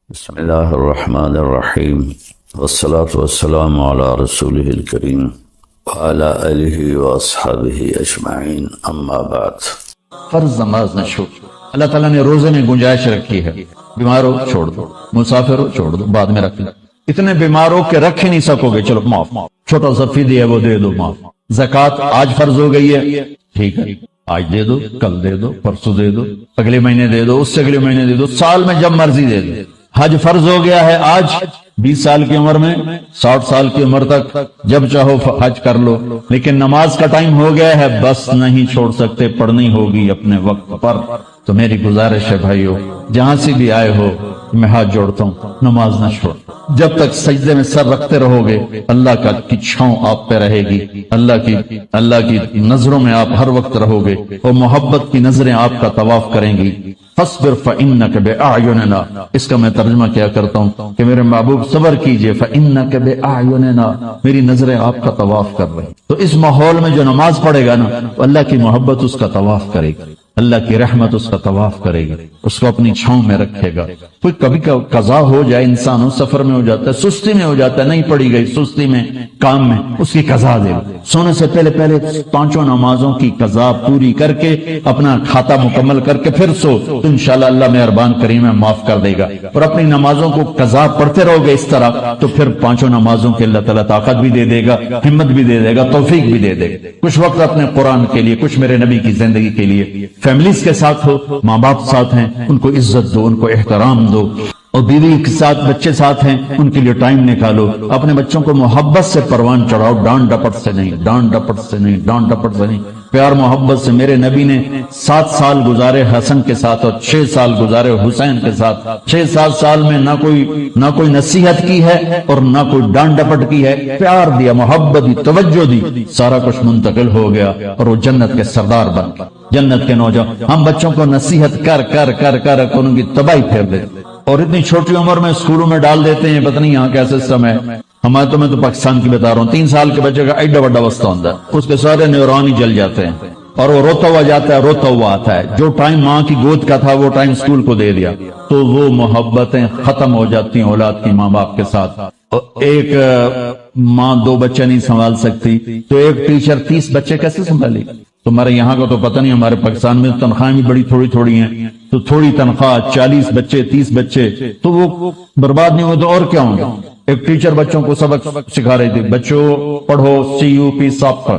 بسم اللہ الرحمن الرحیم والصلاة والسلام علی رسولہ الکریم وعلی آلہ واصحابہ اجمعین اما بعد۔ فرض نماز نہ چھوڑ۔ اللہ تعالیٰ نے روزے میں گنجائش رکھی ہے، بیمار ہو چھوڑ دو، مسافر ہو چھوڑ دو، بعد میں رکھ لو۔ اتنے بیمار ہو کہ رکھ ہی نہیں سکو گے، چلو معاف، چھوٹا سا فدیہ ہے وہ دے دو، معاف۔ زکوٰۃ آج فرض ہو گئی ہے، ٹھیک ہے، آج دے دو، کل دے دو، پرسوں دے دو، اگلے مہینے دے دو، اس سے اگلے مہینے دے دو، سال میں جب مرضی دے دو۔ حج فرض ہو گیا ہے آج، 20 سال کی عمر میں 60 سال کی عمر تک جب چاہو حج کر لو، لیکن نماز کا ٹائم ہو گیا ہے، بس نہیں چھوڑ سکتے، پڑھنی ہوگی اپنے وقت پر۔ تو میری گزارش ہے بھائیو، جہاں سے بھی آئے ہو، میں ہاتھ جوڑتا ہوں، نماز نہ چھوڑ۔ جب تک سجدے میں سر رکھتے رہو گے، اللہ کی چھاؤں آپ پہ رہے گی، اللہ کی نظروں میں آپ ہر وقت رہو گے، اور محبت کی نظریں آپ کا طواف کریں گی۔ فاصبر فإنك بأعيننا، اس کا میں ترجمہ کیا کرتا ہوں کہ میرے محبوب صبر کیجئے، فإنك بأعيننا، میری نظریں آپ کا طواف کر رہی۔ تو اس ماحول میں جو نماز پڑھے گا نا، اللہ کی محبت اس کا طواف کرے گی، اللہ کی رحمت اس کا طواف کرے گی، اس کو اپنی چھاؤں میں رکھے گا۔ کوئی کبھی قضا ہو جائے، انسان ہو سفر میں ہو جاتا ہے، سستی میں ہو جاتا ہے، نہیں پڑھی گئی، سستی میں، کام میں، اس کی قضا دے گا۔ سونے سے پہلے 5 نمازوں کی قضا پوری کر کے اپنا کھاتا مکمل کر کے پھر سو، تو انشاءاللہ اللہ مہربان کریم ہے، معاف کر دے گا۔ اور اپنی نمازوں کو قضا پڑھتے رہو گے اس طرح، تو پھر 5 نمازوں کے اللہ تعالیٰ طاقت بھی دے دے گا، ہمت بھی دے دے گا، توفیق بھی دے دے گا۔ کچھ وقت اپنے قرآن کے لیے، کچھ میرے نبی کی زندگی کے لیے، فیملیز کے ساتھ ہو، ماں باپ ساتھ ہیں، ان کو عزت دو، ان کو احترام دو، اور بیوی کے ساتھ، بچے ساتھ ہیں، ان کے لیے ٹائم نکالو۔ اپنے بچوں کو محبت سے پروان چڑھاؤ، ڈانٹ ڈپٹ سے نہیں، ڈانٹ ڈپٹ سے نہیں، ڈانٹ ڈپٹ سے نہیں، پیار محبت سے۔ میرے نبی نے 7 سال گزارے حسن کے ساتھ اور 6 سال گزارے حسین کے ساتھ۔ 6-7 سال میں نہ کوئی نصیحت کی ہے اور نہ کوئی ڈانٹ ڈپٹ کی ہے، پیار دیا، محبت دی، توجہ دی، سارا کچھ منتقل ہو گیا اور وہ جنت کے سردار بن گئے، جنت کے نوجوان۔ ہم بچوں کو نصیحت کر کر کر کر ان کی تباہی پھیر دیتے، اور اتنی چھوٹی عمر میں اسکولوں میں ڈال دیتے ہیں، پتہ نہیں یہاں کیا سسٹم ہے۔ ہمارے میں تو پاکستان کی بتا رہا ہوں، 3 سال کے بچے کا ایڈا بڑا وسطہ ہوتا ہے، اس کے سارے نیورون ہی جل جاتے ہیں، اور وہ روتا ہوا جاتا ہے، روتا ہوا آتا ہے۔ جو ٹائم ماں کی گود کا تھا وہ ٹائم اسکول کو دے دیا، تو وہ محبتیں ختم ہو جاتی ہیں اولاد کی ماں باپ کے ساتھ۔ ایک ماں 2 بچے نہیں سنبھال سکتی، تو ایک ٹیچر 30 بچے کیسے سنبھالے؟ تمہارے یہاں کا تو پتہ نہیں، ہمارے پاکستان میں تنخواہیں بھی بڑی تھوڑی ہیں، تو تھوڑی تنخواہ، 40 بچے، 30 بچے، تو وہ برباد نہیں ہوئے تو اور کیا ہوں گے؟ ایک ٹیچر بچوں کو سبق سکھا رہی تھی، بچوں پڑھو CUP سپ،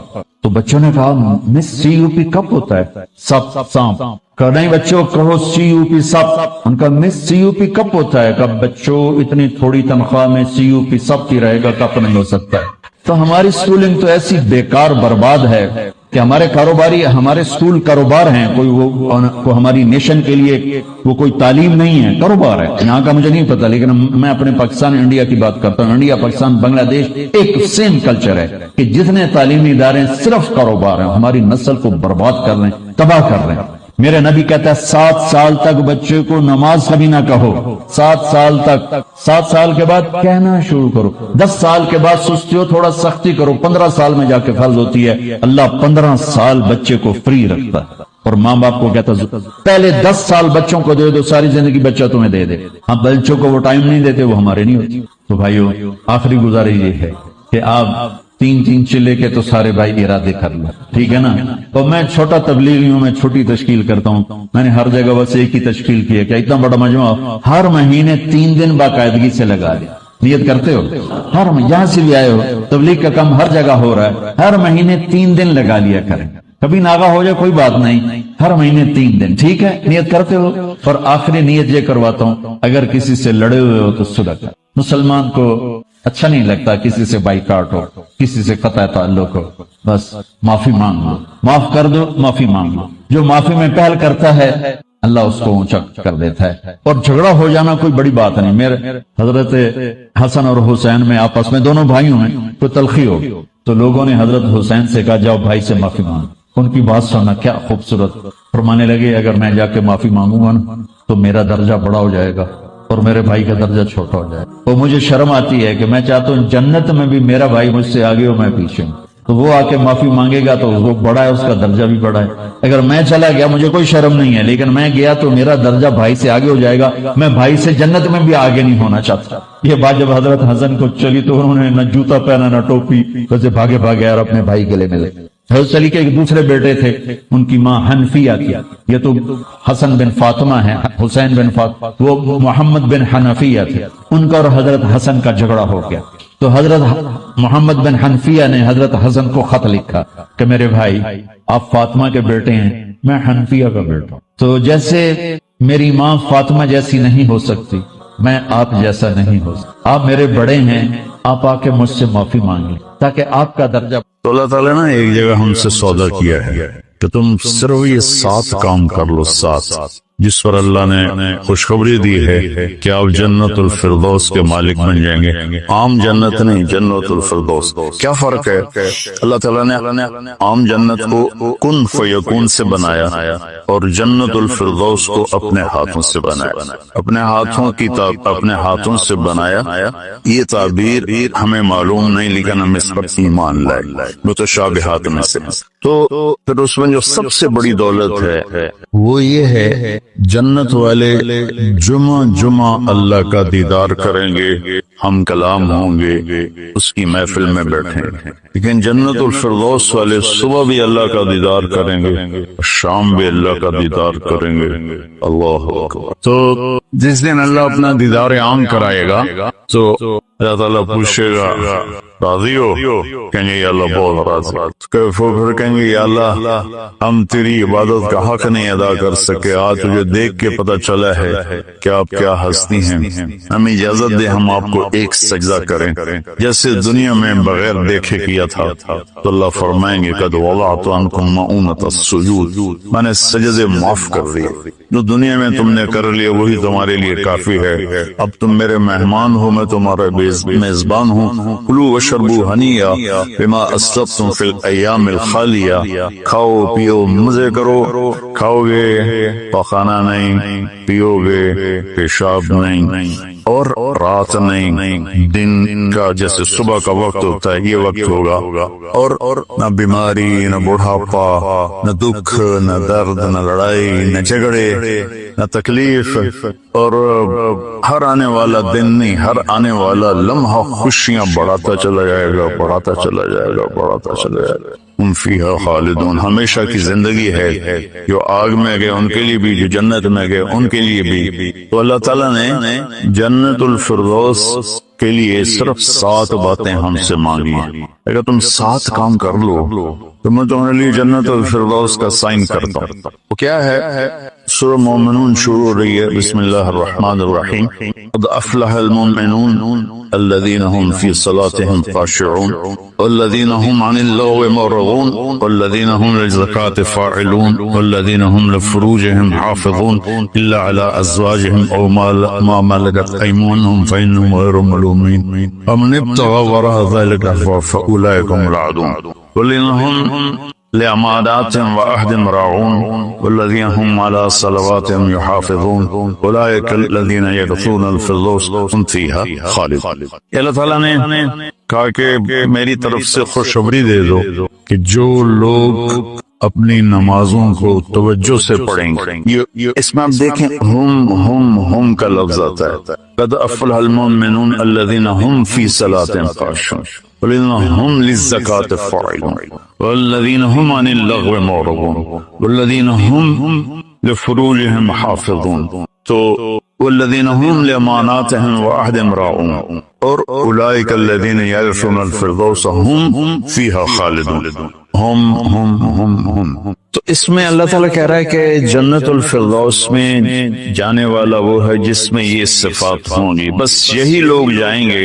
تو بچوں نے کہا مس CUP کب ہوتا ہے؟ سانپ۔ کہا نہیں بچوں کہو CUP سپ۔ ان کا مس CUP کب ہوتا ہے؟ کہا بچوں اتنی تھوڑی تنخواہ میں CUP سپ کی رہے گا، کب نہیں ہو سکتا ہے۔ تو ہماری سکولنگ تو ایسی بیکار برباد ہے کہ ہمارے کاروباری، ہمارے سکول کاروبار ہیں، کوئی ہماری نیشن کے لیے وہ کوئی تعلیم نہیں ہے، کاروبار ہے۔ یہاں کا مجھے نہیں پتا، لیکن میں اپنے پاکستان انڈیا کی بات کرتا ہوں۔ انڈیا، پاکستان، بنگلہ دیش ایک سیم کلچر ہے کہ جتنے تعلیمی ادارے ہیں صرف کاروبار ہیں، ہماری نسل کو برباد کر رہے ہیں، تباہ کر رہے ہیں۔ میرے نبی کہتا ہے 7 سال تک بچے کو نماز کبھی نہ کہو، 7 سال تک۔ 7 سال کے بعد کہنا شروع کرو، 10 سال کے بعد سستی ہو تھوڑا سختی کرو، 15 سال میں جا کے فرض ہوتی ہے۔ اللہ 15 سال بچے کو فری رکھتا ہے، اور ماں باپ کو کہتا ہے پہلے 10 سال بچوں کو دے دو، ساری زندگی بچہ تمہیں دے دے۔ ہم بچوں کو وہ ٹائم نہیں دیتے، وہ ہمارے نہیں ہوتی۔ تو بھائیو، آخری گزارش یہ ہے کہ آپ 3 چلے کے تو سارے بھائی ارادے کر لو، ٹھیک ہے نا؟ تو میں چھوٹا تبلیغی ہوں، میں چھوٹی تشکیل کرتا ہوں، میں نے ہر جگہ بس ایک ہی تشکیل کی ہے کہ اتنا بڑا مجموعہ ہر مہینے 3 دن باقاعدگی سے لگا دیا۔ نیت کرتے ہو؟ ہر جہاں سے بھی آئے ہو، تبلیغ کا کام ہر جگہ ہو رہا ہے، ہر مہینے 3 دن لگا لیا کریں۔ کبھی ناغا ہو جائے کوئی بات نہیں، ہر مہینے 3 دن، ٹھیک ہے؟ نیت کرتے ہو؟ اور آخری نیت یہ کرواتا ہوں، اگر کسی سے لڑے ہوئے ہو تو صلح کر۔ مسلمان کو اچھا نہیں لگتا کسی سے بائیکاٹ ہو، کسی سے قطع تعلق ہو، بس معافی مانگ لو، معاف کر دو، معافی مانگ لو۔ جو معافی میں پہل کرتا ہے اللہ اس کو اونچا کر دیتا ہے، اور جھگڑا ہو جانا کوئی بڑی بات نہیں۔ میرے حضرت حسن اور حسین میں آپس میں دونوں بھائیوں میں کوئی تلخی ہو، تو لوگوں نے حضرت حسین سے کہا جاؤ بھائی سے معافی مانگ۔ ان کی بات سننا کیا خوبصورت، فرمانے لگے اگر میں جا کے معافی مانگوں گا نا تو میرا درجہ بڑا ہو جائے گا اور میرے بھائی کا درجہ چھوٹا ہو جائے گا، اور مجھے شرم آتی ہے کہ میں چاہتا ہوں جنت میں بھی میرا بھائی مجھ سے آگے ہو، میں پیچھے ہوں۔ تو وہ آ کے معافی مانگے گا تو وہ بڑا ہے، اس کا درجہ بھی بڑا ہے۔ اگر میں چلا گیا، مجھے کوئی شرم نہیں ہے، لیکن میں گیا تو میرا درجہ بھائی سے آگے ہو جائے گا، میں بھائی سے جنت میں بھی آگے نہیں ہونا چاہتا۔ یہ بات جب حضرت حسن کو چلی تو انہوں نے نہ جوتا پہنا نہ ٹوپی، ویسے بھاگے بھاگے اور اپنے بھائی کے لیے ملے۔ حضرت علی کے ایک دوسرے بیٹے تھے، ان کی ماں حنفیہ تھی، یہ تو حسن بن فاطمہ ہیں، حسین بن فاطمہ، وہ محمد بن حنفیہ تھے، ان کا اور حضرت حسن کا جھگڑا ہو گیا۔ تو حضرت محمد بن حنفیہ نے حضرت حسن کو خط لکھا کہ میرے بھائی، آپ فاطمہ کے بیٹے ہیں، میں حنفیہ کا بیٹا ہوں، تو جیسے میری ماں فاطمہ جیسی نہیں ہو سکتی، میں آپ جیسا نہیں ہو سکتا، آپ میرے بڑے ہیں، آپ آ کے مجھ سے معافی مانگ لیں تاکہ آپ کا درجہ۔ تو اللہ تعالیٰ نے ایک جگہ ہم سے سودا کیا ہے کہ تم صرف یہ 7 کام کر لو، 7 جس پر اللہ نے خوشخبری دی ہے کہ آپ جنت الفردوس کے مالک بن جائیں گے۔ عام جنت نہیں، جنت الفردوس۔ کیا فرق ہے؟ اللہ تعالیٰ نے عام جنت کو کن فیکون سے بنایا اور جنت الفردوس کو اپنے ہاتھوں سے بنایا، اپنے ہاتھوں سے بنایا۔ یہ تعبیر ہمیں معلوم نہیں، لیکن ہم اس پر ایمان لائے متشابہات میں سے۔ تو پھر اس میں جو سب سے بڑی دولت ہے وہ یہ ہے، جنت والے جمعہ اللہ کا دیدار کریں گے، ہم کلام ہوں گے، اس کی محفل میں بیٹھیں گے۔ لیکن جنت الفردوس والے صبح بھی اللہ کا دیدار کریں گے، شام بھی اللہ کا دیدار کریں گے۔ اللہ اکبر۔ تو جس دن اللہ اپنا دیدار عام کرائے گا تو اللہ تعالیٰ پوچھے گا راضی ہو؟ کہیں گے یا اللہ بہت راضی۔ پھر کہیں گے یا اللہ ہم تیری عبادت کا حق نہیں ادا کر سکے، آج تجھے دیکھ کے پتہ چلا ہے کہ آپ کیا ہستی ہیں، ہمیں اجازت دے ہم آپ کو ایک سجدہ کریں جیسے دنیا میں بغیر دیکھے کیا تھا۔ تو اللہ فرمائیں گے قد وضعت عنکم مؤونۃ السجود، میں نے سجدے معاف کر دیے، جو دنیا میں تم نے کر لیا وہی تمہارے لیے کافی ہے۔ اب تم میرے مہمان ہو، میں تمہارا میزبان ہوں۔ کلوا واشربوا ہنیئا بما اسلفتم فی الایام الخالیہ، کھاؤ پیو مزے کرو، کھاؤ گے پخانا نہیں، پیو گے پیشاب نہیں، اور رات نہیں، دن کا جیسے صبح کا وقت ہوتا ہے یہ وقت ہوگا، اور نہ بیماری، نہ بڑھاپا، نہ دکھ، نہ درد، نہ لڑائی، نہ جھگڑے، نہ تکلیف، اور ہر آنے والا دن نہیں، ہر آنے والا لمحہ خوشیاں بڑھاتا چلا جائے گا، بڑھاتا چلا جائے گا، بڑھاتا چلا جائے گا۔ ہم فیہا خالدون، ہمیشہ کی زندگی ہے، جو آگ میں گئے ان کے لیے بھی، جو جنت میں گئے ان کے لیے بھی۔ تو اللہ تعالیٰ نے جنت الفردوس کے لیے صرف 7 باتیں ہم سے مانگی ہیں۔ اگر تم 7 کام کر لو تو میں تمہارے لیے جنت الفردوس کا سائن کرتا ہوں۔ وہ کیا ہے؟ سورہ مومنون شروع ہو رہی ہے، بسم اللہ الرحمن الرحیم۔ قد افلح المؤمنون الذين هم في صلاتهم خاشعون والذين هم عن اللغو معرضون والذين هم للزكاة فاعلون والذين هم لفروجهم حافظون إلا على أزواجهم أو ما ملكت أيمانهم فإنهم غير ملومين ومن ابتغى وراء ذلك فأولئك هم العادون والذين هم لأماناتهم وعهدهم راعون والذين هم على صلواتهم يحافظون أولئك الذين يرثون الفردوس هم فيها خالدون۔ اللہ تعالیٰ نے کہا کہ میری طرف سے خوشخبری دے دو کہ جو لوگ اپنی نمازوں کو توجہ سے پڑھیں گے، اس میں آپ دیکھیں ہم کا لفظ آتا ہے۔ قد افلح المؤمنون الذين هم في صلاتهم خاشعون والذين هم للزكاة فاعلون والذين هم عن اللغو معرضون والذين هم لفروجهم حافظون، تو والذين هم لأماناتهم وعهدهم راعون، اور اولئک الذین یرثون الفردوس هم فیہا خالدون۔ ہم تو اس میں اللہ تعالیٰ کہہ رہا ہے کہ جنت الفردوس میں جانے والا وہ ہے جس میں یہ صفات ہوں گی، بس یہی لوگ جائیں گے،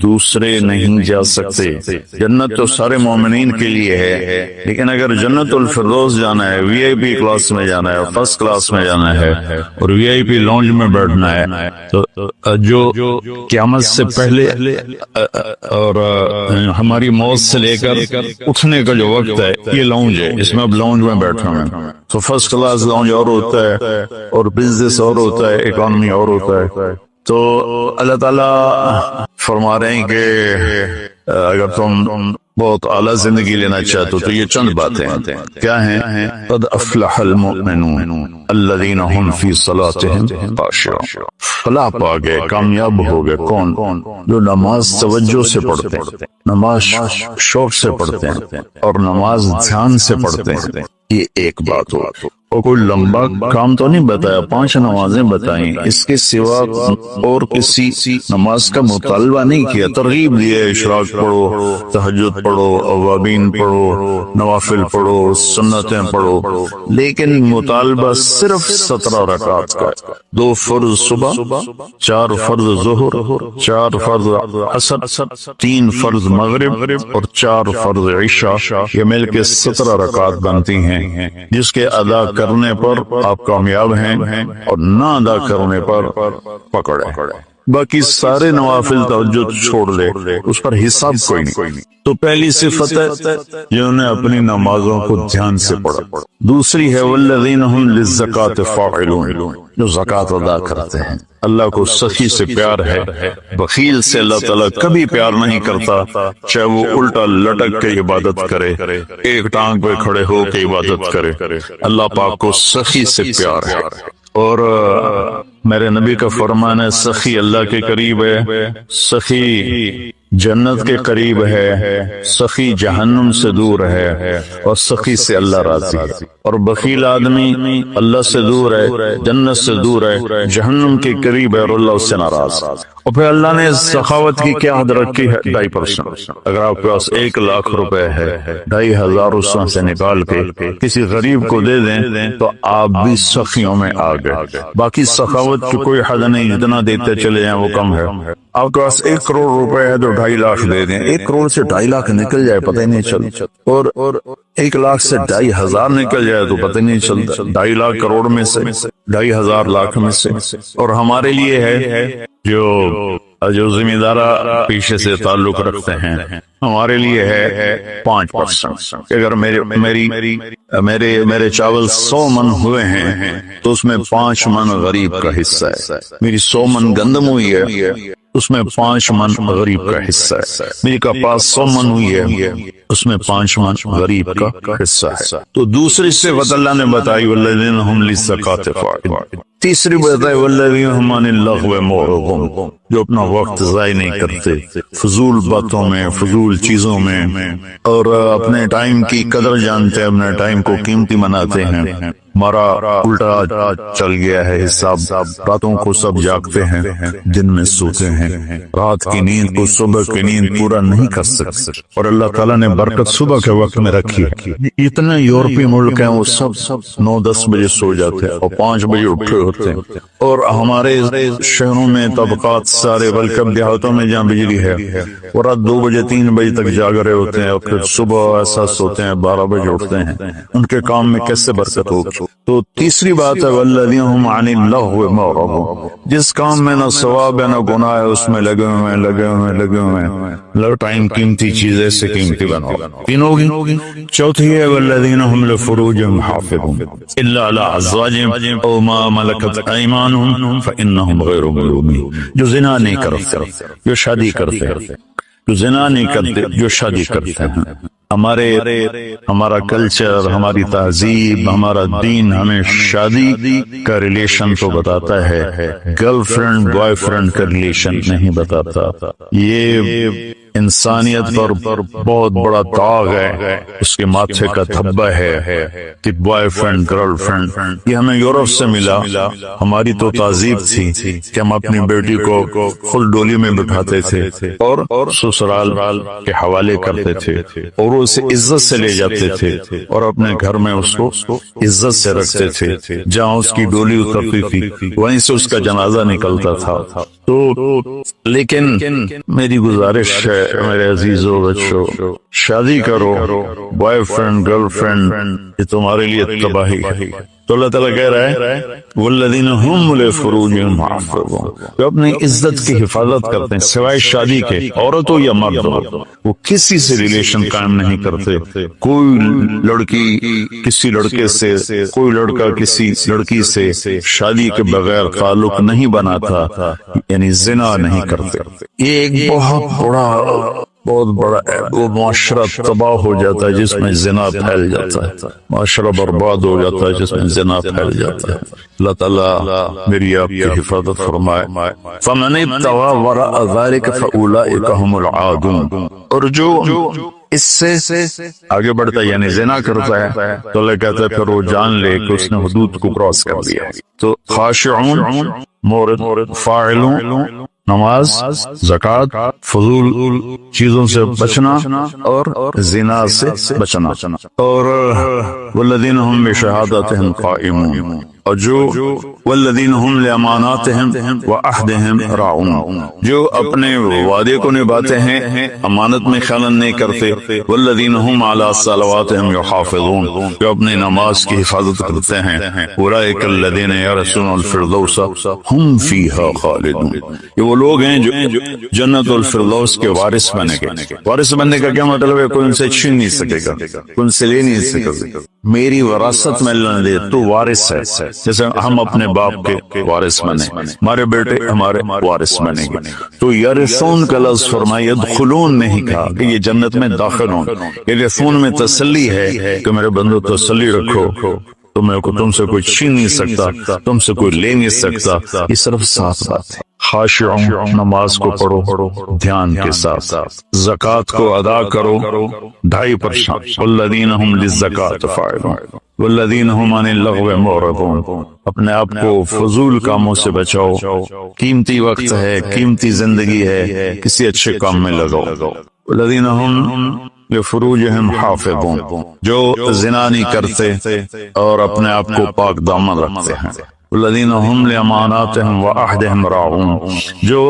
دوسرے نہیں جا سکتے۔ جنت تو سارے مومنین کے لیے ہے، لیکن اگر جنت الفردوس جانا ہے، وی آئی پی کلاس میں جانا ہے، فرسٹ کلاس میں جانا ہے، اور وی آئی پی لانج میں بیٹھنا ہے، تو جو قیامت سے پہلے اور ہماری موت سے لے کر اٹھنے کا جو وقت ہے یہ لانج ہے، اس میں اب لانج میں بیٹھا ہوں۔ تو فرسٹ کلاس لانج اور ہوتا ہے، اور بزنس اور ہوتا ہے، اکانومی اور ہوتا ہے۔ تو اللہ تعالیٰ فرما رہے ہیں کہ اگر تم بہت اعلیٰ زندگی لینا چاہتے ہو تو یہ چند باتیں ہیں. کیا ہیں؟ قد افلح المؤمنون الذین هم فی صلاتهم خاشعون. فلاح پا گئے، کامیاب ہو گئے کون؟ جو نماز توجہ سے پڑھتے ہیں، نماز شوق سے پڑھتے ہیں اور نماز دھیان سے پڑھتے ہیں. یہ ایک بات ہو. اور کوئی لمبا کام تو نہیں بتایا، 5 نمازیں بتائیں، اس کے سوا اور کسی نماز کا مطالبہ نہیں کیا. ترغیب دی ہے، اشراق پڑھو، تہجد پڑھو، اوابین پڑھو، نوافل پڑھو، سنتیں پڑھو، لیکن مطالبہ صرف 17 رکعات کا. 2 فرض صبح، 4 فرض ظہر، 4 فرض عصر، 3 فرض مغرب اور 4 فرض عشاء. یہ مل کے 17 رکعات بنتی ہیں، جس کے ادا کرنے پر آپ کامیاب ہیں اور نہ ادا کرنے پر پکڑے. باقی سارے نوافل تہجد چھوڑ دے، اس پر حساب کوئی نہیں. تو پہلی صفت ہے جنہوں نے اپنی نمازوں کو دھیان سے پڑھا. دوسری ہے والذین هم للزکاۃ فاعلون، جو زکوٰۃ ادا کرتے ہیں. اللہ کو سخی سے پیار ہے، بخیل سے اللہ تعالیٰ کبھی پیار نہیں کرتا، چاہے وہ الٹا لٹک کے عبادت کرے، ایک ٹانگ پہ کھڑے ہو کے عبادت کرے. اللہ پاک کو سخی سے پیار ہے. اور میرے نبی کا فرمان ہے سخی اللہ کے قریب ہے، سخی جنت کے قریب ہے، سخی جہنم سے دور ہے، اور سخی سے اللہ راضی ہے. اور بخیل آدمی اللہ سے دور ہے، جنت سے دور ہے، جہنم کے قریب ہے اور اللہ اس سے ناراض. اور پھر اللہ نے سخاوت کی کیا حد رکھی ہے؟ 2.5%. اگر آپ کے پاس 1 لاکھ روپے ہے، 2,500 اس میں سے نکال کے کسی غریب کو دے دیں تو آپ بھی سخیوں میں آ گئے. باقی سخاوت کی کوئی حد نہیں، جتنا دیتے چلے جائیں وہ کم ہے. آپ کے پاس 1 کروڑ روپے ہے تو 2.5 لاکھ دے دیں، 1 کروڑ سے 2.5 لاکھ نکل جائے پتہ ہی نہیں چلتا، اور 1 لاکھ سے 2,500 نکل جائے تو پتہ ہی نہیں چلتا. 2.5 لاکھ کروڑ میں سے، 2,500 لاکھ میں سے. اور ہمارے لیے ہے جو ذمہ دارہ پیشے سے تعلق رکھتے ہیں، ہمارے لیے ہے 5%. اگر میرے چاول 100 من ہوئے ہیں تو اس میں 5 من غریب کا حصہ ہے. میری 100 من گندم ہوئی ہے، اس میں 5 من غریب کا حصہ ہے. میری کپاس 100 من ہوئی ہے، اس میں 5 من غریب کا حصہ ہے. تو دوسری صفت اللہ نے بتائی والذین هم للزکاۃ فاعلون. تیسری بتائی والذین هم عن اللغو معرضون، جو اپنا وقت ضائع نہیں کرتے فضول باتوں میں، فضول چیزوں میں، اور اپنے ٹائم کی قدر جانتے ہیں، اپنے ٹائم کو قیمتی مناتے ہیں. ہمارا الٹا چل گیا ہے حساب. راتوں کو سب جاگتے ہیں، دن میں سوتے ہیں، رات کی نیند کو صبح کی نیند پورا نہیں کر سکتے. اور اللہ تعالیٰ نے برکت صبح کے وقت میں رکھی. اتنے یورپی ملک ہیں وہ سب 9-10 بجے سو جاتے ہیں اور 5 بجے اٹھے ہوتے ہیں. اور ہمارے شہروں میں طبقات سارے، بلکہ اب دیہاتوں میں جہاں بجلی ہے وہ رات 2 بجے 3 بجے تک جاگ رہے ہوتے ہیں، اور پھر صبح ایسا سوتے ہیں 12 بجے اٹھتے ہیں. ان کے کام میں کیسے برکت ہوگی؟ تو تیسری بات ہے والذین هم عن اللغو معرضون، جس کام میں نہ ثواب ہے نہ گناہ ہے اس میں لگے ہوئے ہیں. ٹائم قیمتی چیز سے قیمتی بناؤ. تین ہوگی. چوتھی ہے والذین هم لفروجهم حافظون الا علی ازواجهم او ما ملکت ایمانهم فانهم غیر ملومین. جو زنا نہیں کرتے، جو شادی کرتے ہیں، جو زنا نہیں کرتے، جو شادی کرتے ہیں. ہمارا کلچر، ہماری تہذیب، ہمارا دین ہمیں شادی کا ریلیشن تو بتاتا ہے، گرل فرینڈ بوائے فرینڈ کا ریلیشن نہیں بتاتا. یہ انسانیت پر بہت بڑا داغ ہے، اس کے ماتھے کا دھبا ہے کہ بوائے فرینڈ گرل فرینڈ. یہ ہمیں یورپ سے ملا. ہماری تو تہذیب تھی کہ ہم اپنی بیٹی کو فل ڈولی میں بٹھاتے تھے اور سسرال کے حوالے کرتے تھے، اور اسے عزت سے لے جاتے تھے اور اپنے گھر میں اس کو عزت سے رکھتے تھے. جہاں اس کی ڈولی اترتی تھی وہیں سے اس کا جنازہ نکلتا تھا. تو لیکن میری گزارش ہے میرے عزیزو بچوں، شادی کرو، بوائے فرینڈ گرل فرینڈ یہ تمہارے لیے تباہی ہے. تو اللہ تعالیٰ کہہ رہا ہے والذین هم لفروجهم حافظون، جو اپنی عزت کی حفاظت کرتے ہیں سوائے شادی کے، عورت ہو یا مرد ہو، وہ کسی سے ریلیشن قائم نہیں کرتے. کوئی لڑکی کسی لڑکے سے، کوئی لڑکا کسی لڑکی سے شادی کے بغیر تعلق نہیں بناتا، یعنی زنا نہیں کرتے. یہ ایک بہت بڑا بہت بڑا وہ معاشرہ تباہ ہو جاتا ہے جس میں زنا پھیل جاتا ہے، معاشرہ برباد ہو جاتا ہے جس میں زنا پھیل جاتا ہے۔ اللہ تعالیٰ میری آپ کی حفاظت فرمائے۔ فَمَنِ ابْتَغَىٰ وَرَاءَ ذَلِكَ فَأُولَٰئِكَ هُمُ الْعَادُونَ، اور جو اس سے آگے بڑھتا ہے یعنی زنا کرتا ہے تو اللہ کہتا ہے پھر وہ جان لے کہ اس نے حدود کو کراس کر دیا۔ تو خاشعون مورد، فاعلون نماز، زکوٰۃ، فضول چیزوں سے بچنا اور زنا سے بچنا، اور والذین هم بشہادتهم قائمون، اور جو والذین هم لاماناتهم وعہدهم راعون، جو اپنے وعدے کو نبھاتے ہیں، امانت میں خیانت نہیں کرتے، والذین هم علی صلواتهم یحافظون، جو اپنے نماز کی حفاظت کرتے ہیں، اولئک الذین یرثون الفردوس هم فیہا خالدون، یہ وہ لوگ ہیں جو جنت الفردوس کے وارث بنے گے۔ وارث بننے کا کیا مطلب ہے؟ کوئی ان سے چھین نہیں سکے گا، کوئی ان سے لے نہیں سکے گا۔ میری وراثت میں اللہ نے دے تو وارث ہے، جیسے ہم اپنے باپ کے وارث بنے، ہمارے بیٹے ہمارے وارث بنے گے۔ تو یرثون کا لفظ فرمایا، یدخلون نہیں کہا کہ یہ جنت میں داخل ہوں، یرثون میں تسلی ہے کہ میرے بندو تسلی رکھو، تم سے کوئی چھین نہیں سکتا، تم سے کوئی لے نہیں سکتا۔ یہ صرف صاف بات ہے۔ خاشعون، نماز کو پڑھو دھیان کے ساتھ، زکوٰۃ کو ادا کرو 2.5%، والذین هم للزکاۃ فاعلون والذین هم عن اللغو معرضون، اپنے آپ کو فضول کاموں سے بچاؤ، قیمتی وقت ہے، قیمتی زندگی ہے، کسی اچھے کام میں لگاؤ۔ والذین هم لفروجہم حافظون، جو زنا نہیں کرتے اور اپنے آپ کو پاک دامن رکھتے ہیں۔ والذین هم لاماناتہم وعہدہم راعون، جو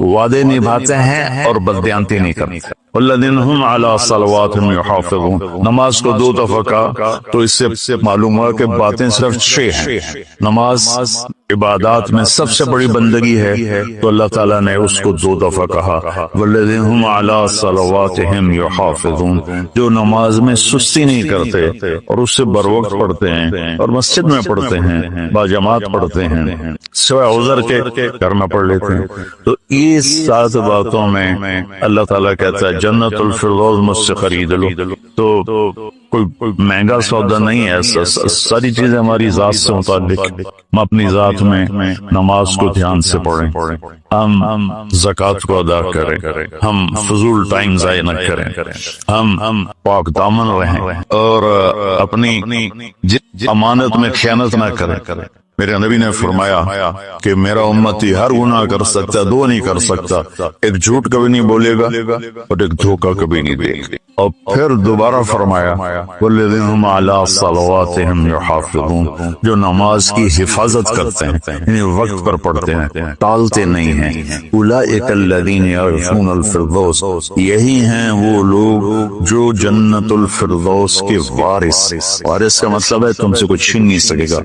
وعدے نبھاتے ہیں اور بددیانتی نہیں کرتے۔ والذین هم علی صلواتہم یحافظون، نماز کو 2 دفعہ کہا تو اس سے معلوم ہوا کہ باتیں صرف 6 ہیں۔ نماز عبادات میں سب سے بڑی بندگی ہے تو اللہ تعالیٰ نے اس کو 2 دفعہ کہا۔ والذین هم علی صلواتہم یحافظون، جو نماز میں سستی نہیں کرتے اور اس سے بروقت پڑھتے ہیں اور مسجد میں پڑھتے ہیں، باجماعت پڑھتے ہیں، سوائے عذر کے گھر میں پڑھ لیتے ہیں۔ تو اس 7 باتوں میں اللہ تعالیٰ کہتا ہے جنت الفردوس مجھ سے خرید لو۔ تو کوئی مہنگا سودا نہیں ہے، ساری چیزیں ہماری ذات سے متعلق۔ ہم اپنی ذات میں نماز کو دھیان سے پڑھیں، ہم زکوٰۃ کو ادا کریں، ہم فضول ٹائم ضائع نہ کریں، ہم پاک دامن رہیں اور اپنی امانت میں خیانت نہ کریں۔ میرے نبی نے فرمایا کہ میرا امتی ہر گناہ کر سکتا ہے، 2 نہیں کر سکتا، ایک جھوٹ کبھی نہیں بولے گا اور ایک دھوکہ کبھی نہیں دے گا۔ اور پھر دوبارہ فرمایا والذین هم علی صلواتہم یحافظون، جو نماز کی حفاظت کرتے ہیں، یعنی وقت پر پڑھتے ہیں، ٹالتے نہیں ہیں۔ اولئک الذین یرثون الفردوس، یہی ہیں وہ لوگ جو جنت الفردوس کے وارث کا مطلب ہے تم سے کوئی چھین نہیں سکے گا۔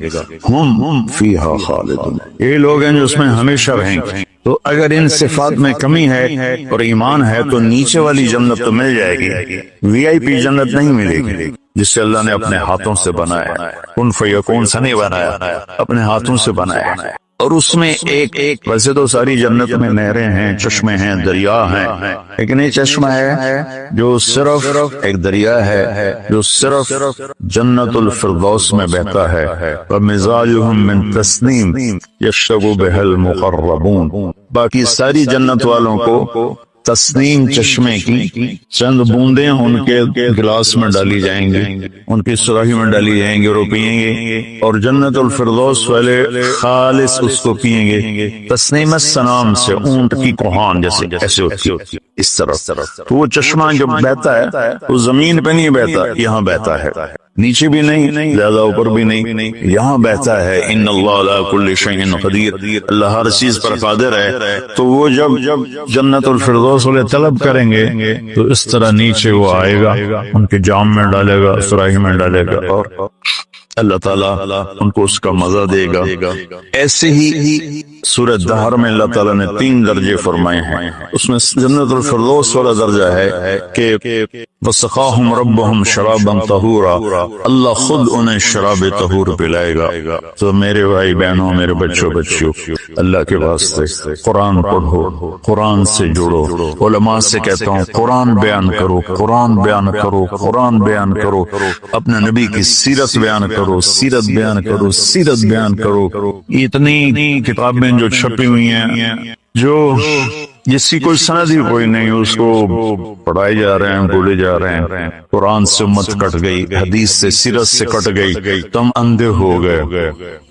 ہم فیہا خالدون، یہ لوگ ہیں جو اس میں ہمیشہ رہیں گے۔ تو اگر ان صفات میں کمی ہے اور ایمان ہے تو نیچے والی جنت تو مل جائے گی، VIP جنت نہیں ملے گی، جس سے اللہ نے اپنے ہاتھوں سے بنایا، کن فیکون سے نہیں بنایا، اپنے ہاتھوں سے بنایا۔ اور اس میں ایک ویسے تو ساری جنت میں نہریں ہیں، چشمے ہیں، دریا ہیں، لیکن ایک چشمہ ہے جو صرف ایک دریا ہے جو صرف جنت الفردوس میں بہتا ہے۔ وَمِزَاجُهُم مِّن تَسْنِيمٍ يَشْرَبُ بِهَا الْمُقَرَّبُونَ، باقی ساری جنت والوں کو تسنیم چشمے کی چند بوندیں ان کے گلاس میں ڈالی جائیں گی، ان کی سراہی میں ڈالی جائیں گی اور وہ پیئیں گے، اور جنت الفردوس والے خالص اس کو پیئیں گے تسنیم السنام سے، اونٹ کی کوہان جیسے ایسے ہوتی ہے اس طرح۔ تو وہ چشمہ جو بہتا ہے وہ زمین پہ نہیں بہتا، یہاں بہتا ہے، نیچے بھی نہیں، زیادہ اوپر بھی نہیں، یہاں بہتا ہے۔ ان اللہ علی کل شیء قدیر، اللہ ہر چیز پر قادر ہے۔ تو وہ جب جنت الفردوس والے طلب کریں گے تو اس طرح نیچے وہ آئے گا، ان کے جام میں ڈالے گا، سراہی میں ڈالے گا، اور اللہ تعالیٰ ان کو اس کا مزہ دے گا۔ ایسے ہی سورہ دہر میں اللہ تعالیٰ نے 3 درجے فرمائے ہیں، اس میں جنت الفردوس والا درجہ ہے کہ وَسَقَاهُمْ رَبُّهُمْ شَرَابًا طَهُورًا، اللہ خود انہیں شراب طہور پلائے گا۔ تو میرے بھائی بہنوں، میرے بچوں بچیوں، اللہ کے واسطے قرآن پڑھو، قرآن سے جڑو۔ علماء سے کہتا ہوں قرآن بیان کرو، قرآن بیان کرو، قرآن بیان کرو، اپنے نبی کی سیرت بیان کرو، سیرت بیان کرو، سیرت بیان کرو۔ اتنی کتابیں جو چھپی ہوئی ہیں، جو جس کی کوئی سند ہی کوئی نہیں، اس کو پڑھائے جا رہے ہیں، بولے جا رہے ہیں۔ قرآن سے امت کٹ گئی، حدیث سے، سیرت سے کٹ گئی، تم اندھے ہو گئے۔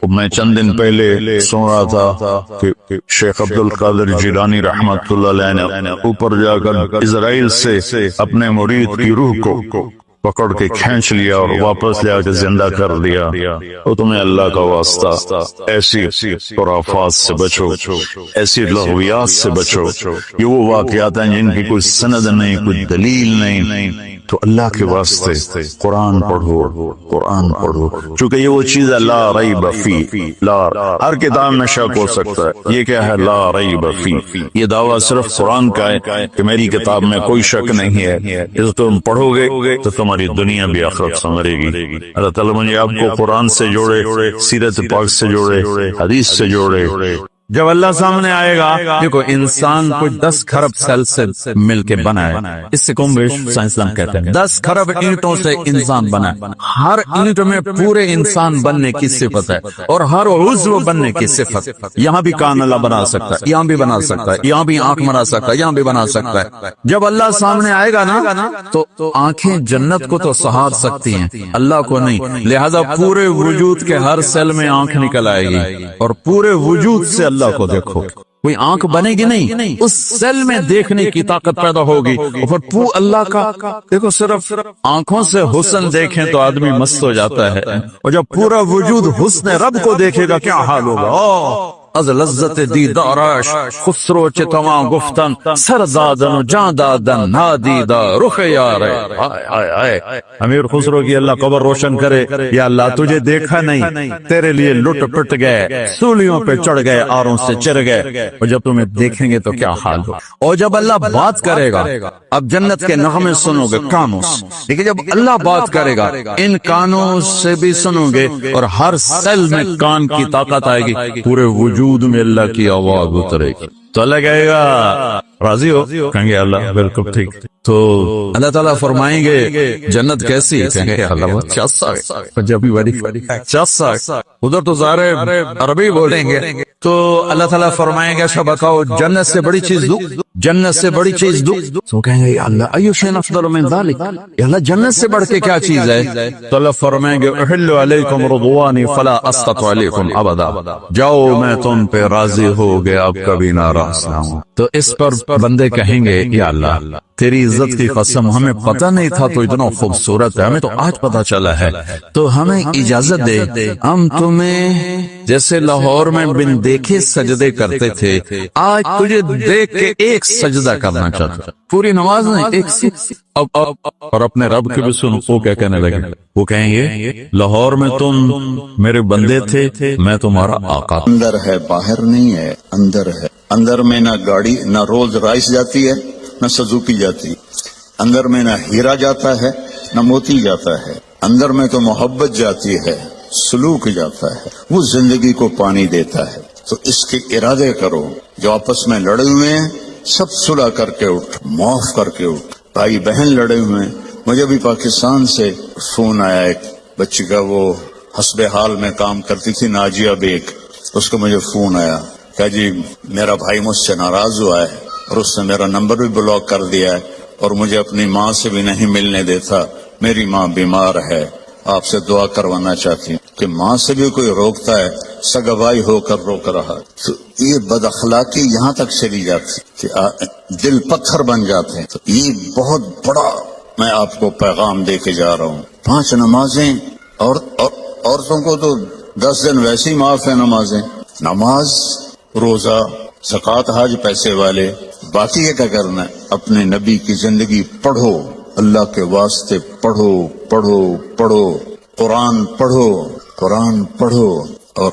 میں چند دن پہلے سن رہا تھا کہ شیخ عبد القادر جیلانی رحمت اللہ علیہ نے اوپر جا کر اسرائیل سے اپنے مرید کی روح کو پکڑ کے کھینچ لیا اور واپس لے کے زندہ کر دیا۔ اور تمہیں اللہ کا واسطہ ایسی خرافات سے بچو، ایسی لغویات سے بچو۔ یہ وہ واقعات ہیں جن کی کوئی سند نہیں، کوئی دلیل نہیں۔ تو اللہ کے واسطے قرآن پڑھو، قرآن پڑھو، چونکہ یہ وہ چیز ہے لا ریب فی، ہر کتاب میں شک ہو سکتا ہے، یہ کیا ہے؟ لا ریب فی۔ یہ دعویٰ صرف قرآن کا ہے کہ میری کتاب میں کوئی شک نہیں ہے، اس تم پڑھو گے تو تمہاری دنیا بھی آخرت سنورے گی۔ اللہ تعالیٰ مجھے آپ کو قرآن سے جوڑے، سیرت پاک سے جوڑے، حدیث سے جوڑے۔ جب اللہ سامنے آئے گا، دیکھو انسان کو 10 کھرب سیل سے مل کے بنا ہے، اس سے کم بیش سائنسدان کہتے ہیں 10 کھرب اینٹوں سے انسان بنا ہے۔ ہر اینٹ میں پورے انسان بننے کی صفت ہے اور ہر عضو بننے کی صفت۔ یہاں بھی کان اللہ بنا سکتا ہے، یہاں بھی بنا سکتا ہے، یہاں بھی آنکھ بنا سکتا ہے، یہاں بھی بنا سکتا ہے۔ جب اللہ سامنے آئے گا نا تو آنکھیں جنت کو تو سہار سکتی ہیں، اللہ کو نہیں، لہذا پورے وجود کے ہر سیل میں آنکھ نکل آئے گی اور پورے وجود سے اللہ کو دیکھو۔ کوئی آنکھ بنے گی نہیں، اس سیل میں دیکھنے کی طاقت پیدا ہوگی۔ اور پھر اللہ کا دیکھو، صرف آنکھوں سے حسن دیکھیں تو آدمی مست ہو جاتا ہے، اور جب پورا وجود حسن رب کو دیکھے گا کیا حال ہوگا۔ از لذت دیدارش خسرو چه تمام گفتن سر دادن و جان دادن نادیدہ رخ یار۔ امیر خسرو کی اللہ قبر روشن کرے، یا اللہ تجھے دیکھا نہیں، تیرے لیے لٹ پٹ گئے، سولیوں پہ چڑھ گئے، آروں سے چر گئے، اور جب تمہیں دیکھیں گے تو کیا حال ہو۔ اور جب اللہ بات کرے گا، اب جنت کے نغمے سنو گے کانوں سے، لیکن جب اللہ بات کرے گا ان کانوں سے بھی سنو گے، اور ہر سیل میں کان کی طاقت آئے گی، پورے وجود میں اللہ کی آواز اترے گی۔ تو اللہ کہے گا راضی ہو؟ کہیں گے اللہ بالکل ٹھیک۔ تو اللہ تعالیٰ فرمائیں گے جنت کیسی؟ کہیں گے اللہ بہت چاسا ہے، پنجابی والی چاسا ہے، ادھر تو ظاہر عربی بولیں گے۔ تو اللہ تعالیٰ فرمائیں گے اچھا بتاؤ جنت سے بڑی چیز دوں، جنت سے بڑی چیز دوں؟ تو کہیں گے یا اللہ ایو شیء افضل من ذلک، یا اللہ جنت سے بڑھ کے کیا چیز ہے؟ تو اللہ فرمائیں گے احل علیکم رضوانی فلا اسقط علیکم ابدا، جاؤ میں تم پہ راضی ہو گیا، اب کبھی ناراض نہ ہوں۔ تو اس پر بندے کہیں گے یا اللہ تیری عزت کی قسم، ہمیں پتہ نہیں تھا تو اتنا خوبصورت ہے، ہمیں تو آج پتہ چلا ہے، تو ہمیں اجازت دے، ہم تمہیں جیسے لاہور میں بن دیکھے سجدے کرتے تھے، آج تجھے دیکھ کے ایک سجدہ کرنا چاہتا، پوری نماز نہیں، ایک اور اپنے رب کے بھی سنو وہ کیا کہنے لگے، وہ کہیں گے لاہور میں تم میرے بندے تھے، میں تمہارا آقا۔ اندر ہے باہر نہیں ہے، اندر ہے۔ اندر میں نہ گاڑی، نہ رولز رائس جاتی ہے، نہ سزوکی جاتی، اندر میں نہ ہیرا جاتا ہے نہ موتی جاتا ہے، اندر میں تو محبت جاتی ہے، سلوک جاتا ہے، وہ زندگی کو پانی دیتا ہے۔ تو اس کے ارادے کرو، جو آپس میں لڑے ہوئے ہیں سب صلح کر کے اٹھ، معاف کر کے اٹھ۔ بھائی بہن لڑے ہوئے ہیں، مجھے بھی پاکستان سے فون آیا ایک بچی کا، وہ حسب حال میں کام کرتی تھی، ناجیہ بیگ، اس کو مجھے فون آیا کہ جی میرا بھائی مجھ سے ناراض ہوا ہے اور اس نے میرا نمبر بھی بلاک کر دیا ہے اور مجھے اپنی ماں سے بھی نہیں ملنے دیتا، میری ماں بیمار ہے، آپ سے دعا کروانا چاہتی ہوں۔ کہ ماں سے بھی کوئی روکتا ہے، سگا بھائی ہو کر روک رہا، تو یہ بد اخلاقی یہاں تک چلی جاتی کہ دل پتھر بن جاتے ہیں۔ تو یہ بہت بڑا میں آپ کو پیغام دے کے جا رہا ہوں۔ 5 نمازیں، اور عورتوں کو تو 10 دن ویسے ہی معاف ہے، نمازیں، نماز، روزہ، زکوٰۃ، حج، پیسے والے، باقی یہ کیا کرنا ہے؟ اپنے نبی کی زندگی پڑھو، اللہ کے واسطے پڑھو پڑھو پڑھو، قرآن پڑھو، قرآن پڑھو، اور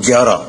11,